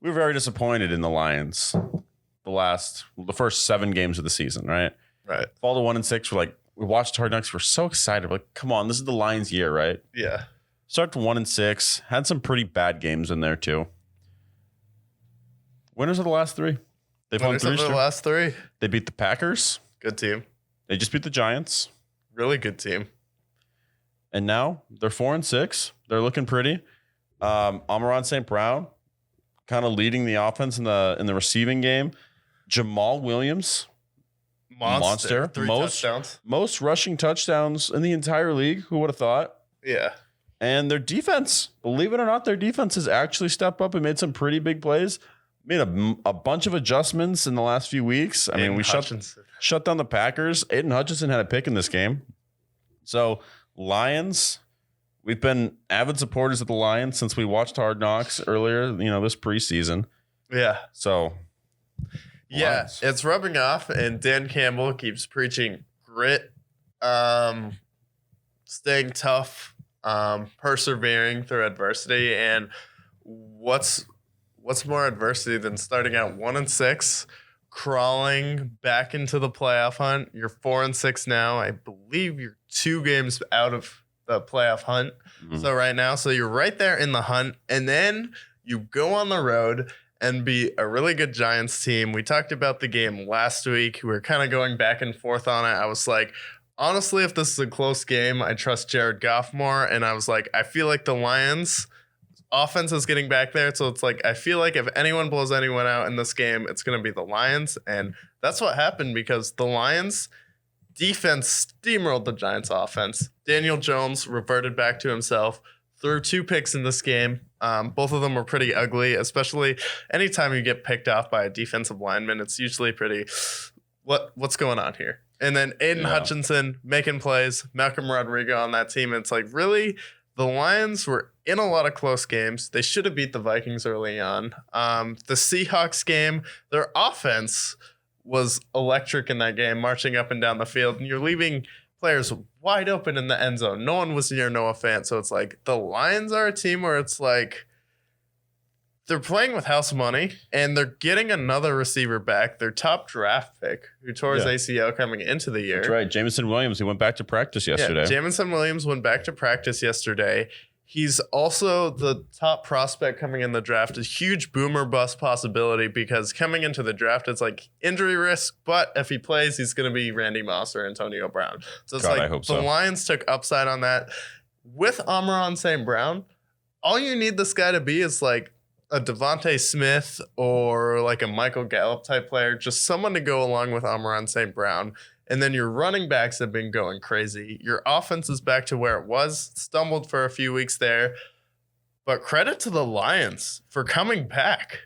we were very disappointed in the Lions the first 7 games of the season, right? Right. Fall to 1-6. We watched Hard Knocks. We're so excited. We're like, come on, this is the Lions' year, right? Yeah. Start to 1-6. Had some pretty bad games in there too. Winners of the last 3. They've won 3 of the last 3. They beat the Packers. Good team. They just beat the Giants. Really good team. And now they're 4-6. They're looking pretty. Amon-Ra St. Brown kind of leading the offense in the receiving game. Jamal Williams, monster. 3 touchdowns. Most rushing touchdowns in the entire league. Who would have thought? Yeah. And their defense, believe it or not, their defense has actually stepped up and made some pretty big plays. Made a bunch of adjustments in the last few weeks. I mean, we shut down the Packers. Aiden Hutchinson had a pick in this game. So Lions, we've been avid supporters of the Lions since we watched Hard Knocks earlier, this preseason. Yeah. So yeah, Lions. it's rubbing off, and Dan Campbell keeps preaching grit, staying tough, persevering through adversity. And what's more adversity than starting out 1-6, crawling back into the playoff hunt? You're 4-6 now. I believe you're 2 games out of the playoff hunt. Mm-hmm. So right now, you're right there in the hunt, and then you go on the road and be a really good Giants team. We talked about the game last week. We were kind of going back and forth on it. I was like, honestly, if this is a close game, I trust Jared Goff more. And I was like, I feel like the Lions offense is getting back there. So it's like, I feel like if anyone blows anyone out in this game, it's going to be the Lions. And that's what happened, because the Lions defense steamrolled the Giants offense. Daniel Jones reverted back to himself, threw 2 picks in this game. Both of them were pretty ugly, especially anytime you get picked off by a defensive lineman. It's usually pretty, what's going on here? And then Aiden Hutchinson making plays, Malcolm Rodriguez on that team. It's like, really, the Lions were in a lot of close games. They should have beat the Vikings early on. The Seahawks game, their offense was electric in that game, marching up and down the field. And you're leaving players wide open in the end zone. No one was near Noah Fant. So it's like the Lions are a team where it's like they're playing with house money, and they're getting another receiver back, their top draft pick, who tore his ACL coming into the year. That's right. Jamison Williams, he went back to practice yesterday. Yeah, Jamison Williams went back to practice yesterday. He's also the top prospect coming in the draft, a huge boomer bust possibility, because coming into the draft, it's like injury risk, but if he plays, he's going to be Randy Moss or Antonio Brown. So it's the Lions took upside on that. With Amon-Ra St. Brown, all you need this guy to be is like a Devontae Smith or like a Michael Gallup type player, just someone to go along with Amon-Ra St. Brown. And then your running backs have been going crazy. Your offense is back to where it was. Stumbled for a few weeks there. But credit to the Lions for coming back.